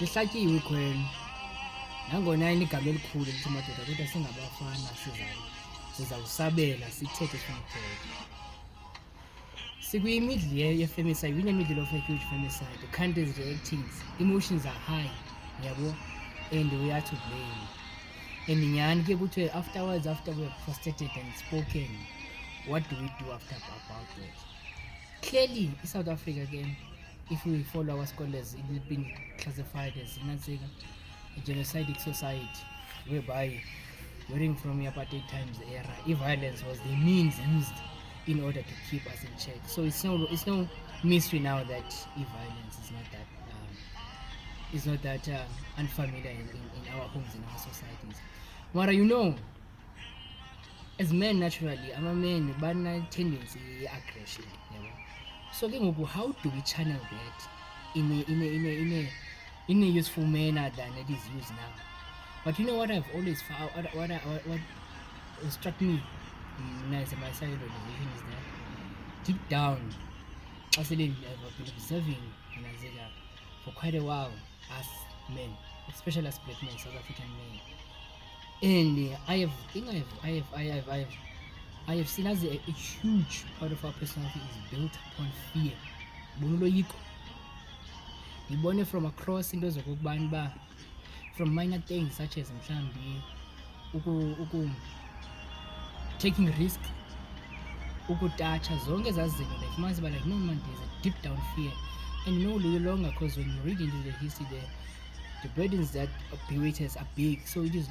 lihlatyiwe ikhwelo nangona inigama elikhulu lithi madoda kodwa singabafana sizawusabela sithethe somthetho. Sikwimidli ye-femicide, winye middle of a huge femicide. The country's reacting, emotions are high, yabo, and we are to blame. And nyani ke kuthiwe afterwards, after we have frustrated and spoken, what do we do after about it? Clearly, in South Africa again, if we follow our scholars, it has been classified as a genocidal society, whereby during from the apartheid times era, violence was the means used in order to keep us in check. So it's no mystery now that violence is not that unfamiliar in our homes, in our societies. Mara, you know, as men naturally, I'm a man, but a tendency aggression. So how do we channel that in a useful manner than it is used now? But you know what I've always found, what struck me as my side of the vision is that deep down, actually I've been observing in Azega for quite a while as men, especially as black men, South African men. And I have seen as a huge part of our personality is built upon fear. You born from across in those of from minor things such as taking risk, ukutacha zonke ezazinto like fumanise uba like no man, there's a deep down fear. And no longer, because when you read into the history the burdens that bewait us are big, so it is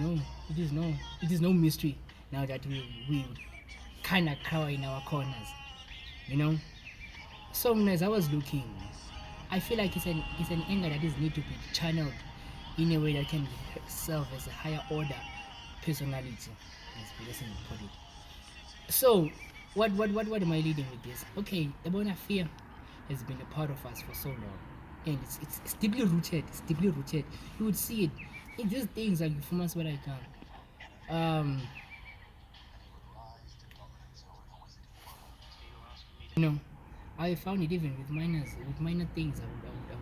no mystery now that we kind of cower in our corners, you know. So as I was looking, I feel like it's an anger that is need to be channeled in a way that can serve as a higher order personality, as Peterson put it. So what am I leading with this? Okay, the bona fear has been a part of us for so long, and it's deeply rooted. It's deeply rooted. You would see it in these things like from us where I come. You know, I found it even with minor things. I would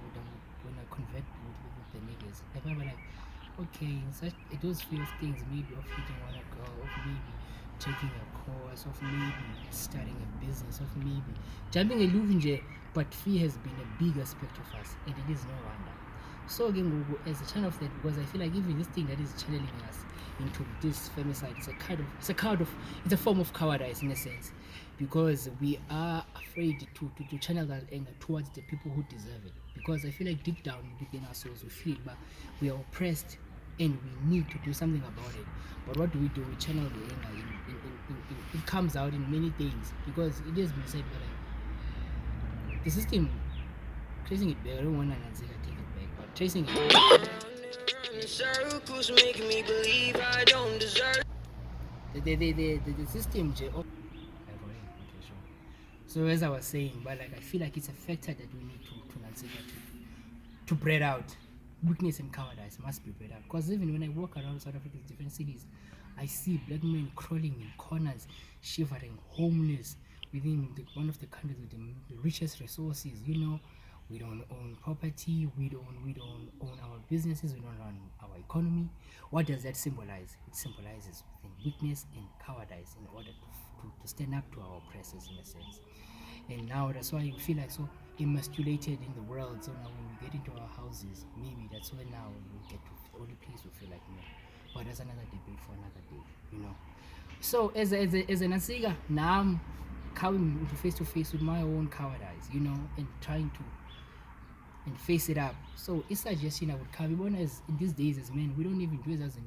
when I convert with the niggas. Like I'm like, okay, such those few things, maybe of hitting one a girl, of maybe taking a course, of maybe starting a business, of maybe jumping a luvinje, but fear has been a big aspect of us, and it is no wonder. So again, as a channel of that, because I feel like even this thing that is channeling us into this femicide, it's a form of cowardice in a sense, because we are afraid to channel that anger towards the people who deserve it. Because I feel like deep down within ourselves we feel but we are oppressed and we need to do something about it. But what do? We channel the anger it comes out in many things, because it has been said that the system tracing it back, I don't want to take it back, but tracing it back, circles making me believe I don't deserve the system. So as I was saying, but like I feel like it's a factor that we need to breed out. Weakness and cowardice must be bred out, because even when I walk around South Africa's different cities, I see black men crawling in corners, shivering, homeless within one of the countries with the richest resources. You know, we don't own property, we don't own our businesses, we don't run our economy. What does that symbolize? It symbolizes weakness and cowardice in order to stand up to our oppressors, in a sense. And now that's why you feel like so emasculated in the world. So now when we get into our houses, maybe that's when now we get to the only place we feel like no. But that's another debate for another day, you know. So as an Asiga, now I'm coming face to face with my own cowardice, you know, and trying to face it up. So a suggestion I would come as in these days as men, we don't even do it as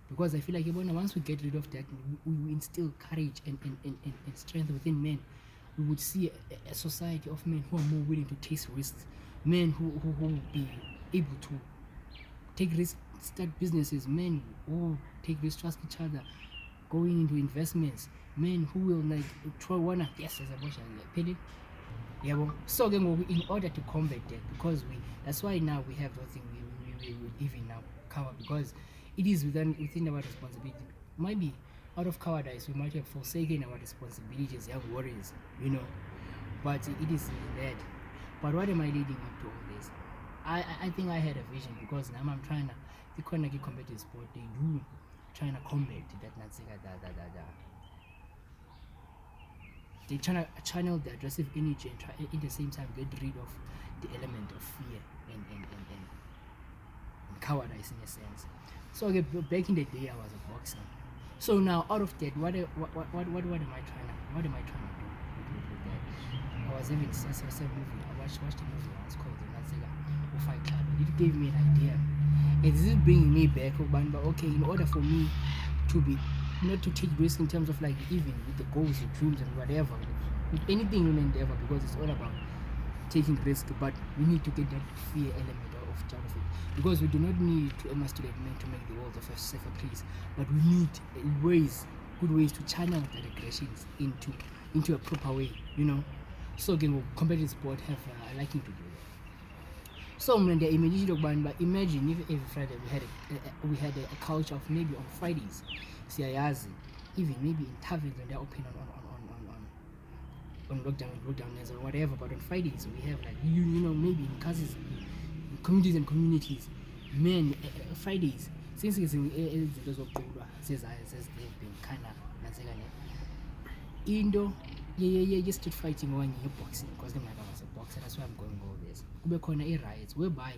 because I feel like once we get rid of that, we instill courage and strength within men. We would see a society of men who are more willing to take risks, men who will be able to take risks, start businesses, men who take risks, trust each other, going into investments, men who will like try one yes as a bush and yeah, well, so then in order to combat that, because that's why now we have those things we even now cover, because it is within our responsibility. Maybe out of cowardice we might have forsaken our responsibilities as young warriors, you know, but it is that But what am I leading up to all this? I think I had a vision, because now I'm trying to the competitive sport, they do trying to combat that they trying to channel the aggressive energy and try at the same time get rid of the element of fear and cowardice in a sense. So okay, back in the day I was a boxer. So now out of that, what am I trying to do with that? I was even a movie. I watched the movie once called the Natsega Fight Club. It gave me an idea. And this is bringing me back, but okay, in order for me to be not to take risk in terms of like even with the goals, the dreams and whatever, with anything in endeavor, because it's all about taking risk, but we need to get that fear element out of it, because we do not need to emasculate men to make the world a safer place, but we need good ways to channel that aggressions into a proper way, you know. So again, competitive sport have a liking to do that. So when imagine if every Friday we had a culture of maybe on Fridays, siyayazi, even maybe in taverns when they're open on lockdown or whatever, but on Fridays we have like you know, maybe in classes, in communities, men, Fridays since it's izinto zokuculwa they've been kind of nazekane into street fighting or boxing, because the mother was a boxer. That's why I'm going all this. Kube khona riots whereby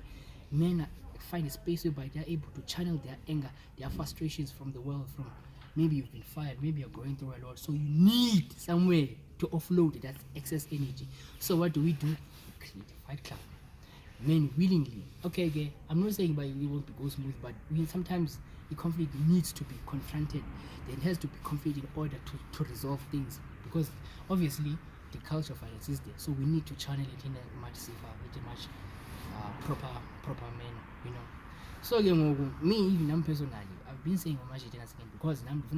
men find a space whereby they're able to channel their anger, their frustrations from the world. From maybe you've been fired, maybe you're going through a lot, so you need somewhere to offload that excess energy. So what do? We create a fight club. Men willingly. Okay, I'm not saying by we won't go smooth, but sometimes the conflict needs to be confronted. There has to be conflict in order to resolve things, because obviously the culture of violence is there. So we need to channel it in a much safer, in a much proper manner, you know. So me, even I'm personally, I've been saying much again, because I'm to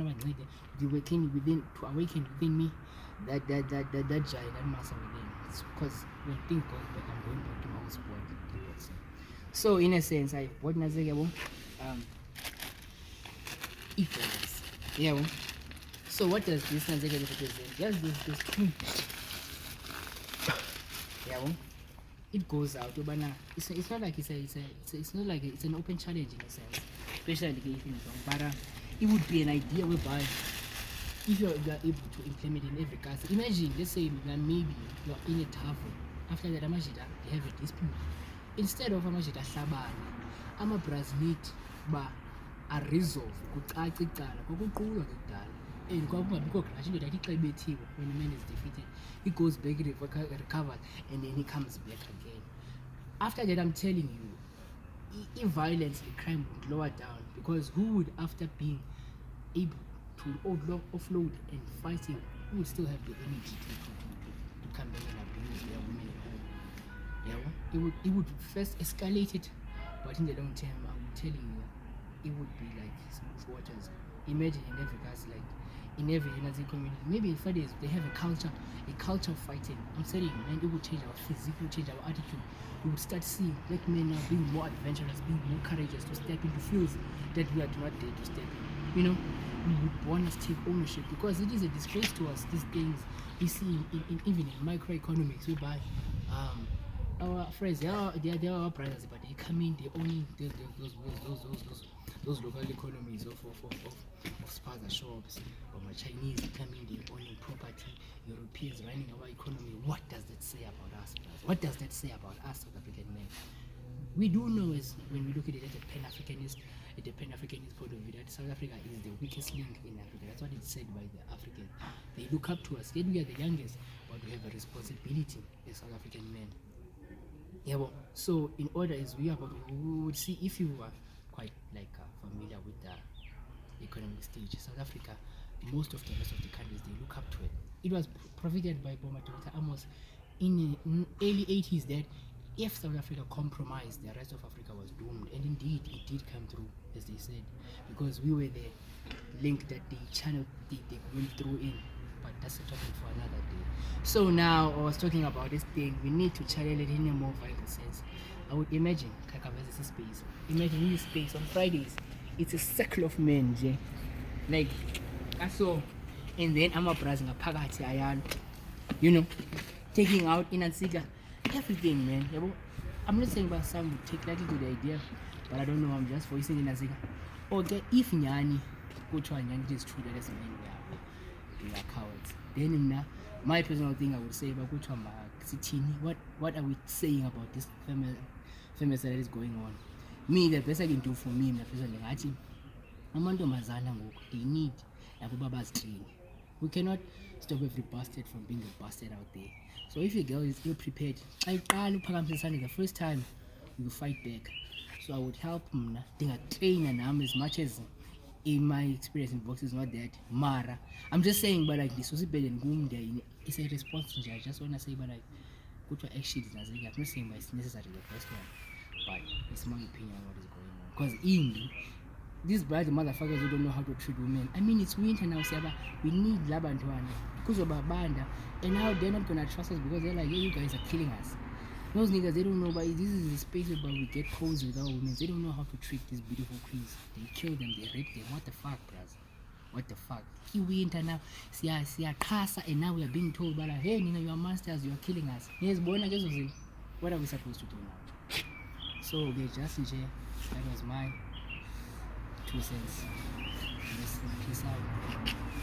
awaken within me that giant, that muscle within. It's because when things go back, I'm going back to my own sport. So in a sense, I bought Nazegabo equals. Yeah. So what does this Nazegabo represent? Yes, this two. Yeah. It goes out. It's not like it's not like it's an open challenge in a sense, especially if you don't. But it would be an idea whereby if you are able to implement in every case. Imagine, let's say that maybe you're in a tavern. After that, they have a dispute. Instead of amajita hlabana, ama-bras need a resolve kucaca icala kwakuqulwa kudala, and kwakungabikho grudge. Indoda ithi xa ibethiwe when a man is defeated, he goes back, recovers, and then he comes back again. After that, I'm telling you, if violence and crime would lower down, because who would, after being able to offload and fighting, who would still have the energy to come back and abuse their women at home? Yeah, it would first escalate it, but in the long term, I'm telling you, it would be like smooth waters. Imagine in every case, like in every Nazi community, maybe in Fridays they have a culture of fighting. I'm telling you, man, it would change our physique, it would change our attitude. We would start seeing black men now being more adventurous, being more courageous to step into fields that we are not there to step in. You know, we would want to take ownership, because it is a disgrace to us. These things we see even in microeconomics, whereby our friends, they are our brothers, but they come in, they own those local economies of spaza shops, or my Chinese come in, they owning property, Europeans running our economy. What does that say about us, brothers? What does that say about us, South African men? We do know, is when we look at it at a Pan-Africanist point of view, that South Africa is the weakest link in Africa. That's what it's said by the Africans. They look up to us. Yet we are the youngest, but we have a responsibility as South African men. Yeah, well, so in order as we would see, if you are quite like familiar with the economic stage, South Africa, most of the rest of the countries, they look up to it. It was provided by Boma Dr. Amos in the early 80s that if South Africa compromised, the rest of Africa was doomed. And indeed, it did come through, as they said, because we were the link that they channeled, they went through in. But that's a topic for another day. So now I was talking about this thing, we need to channel it in a more vital sense. I would imagine Kakavez is a space. Imagine in this space on Fridays, it's a circle of men, like I saw, and then I'm a brother Pagati Ayan, you know, taking out in Ansiga everything, man. I'm not saying about some would take lightly to the idea, but I don't know, I'm just voicing it as a okay, if nyani go try nyani, it is true that as men we are cowards, then my personal thing I would say about what are we saying about this femicide that is going on? Me, the best I can do for me, my personal thing, amantombazana ngoku they need labo babazitrain. We cannot stop every bastard from being a bastard out there. So if your girl is ill prepared, I the first time you fight back. So I would help mna ndingatraina nam as much as in my experience in boxing is not that mara. I'm just saying, but like this was a bit and it's a response. I just wanna say, but like good for action. I'm not saying by it's necessarily the first one, but it's my opinion on what is going on. Because in these bad motherfuckers who don't know how to treat women. I mean, it's winter now, Siaba. We need Labantwana because of Babanda, and now they're not gonna trust us because they're like, yeah, you guys are killing us. Those niggas, they don't know, but this is the space where we get cozy with our women. They don't know how to treat these beautiful queens. They kill them, they rape them. What the fuck, bros? What the fuck? Winter now, see casa, and now we are being told, but like, hey, Nina, you are monsters, you are killing us. Yes, born, I guess we'll say, what are we supposed to do now? So, okay, just in here, that was my 2 cents. Peace out.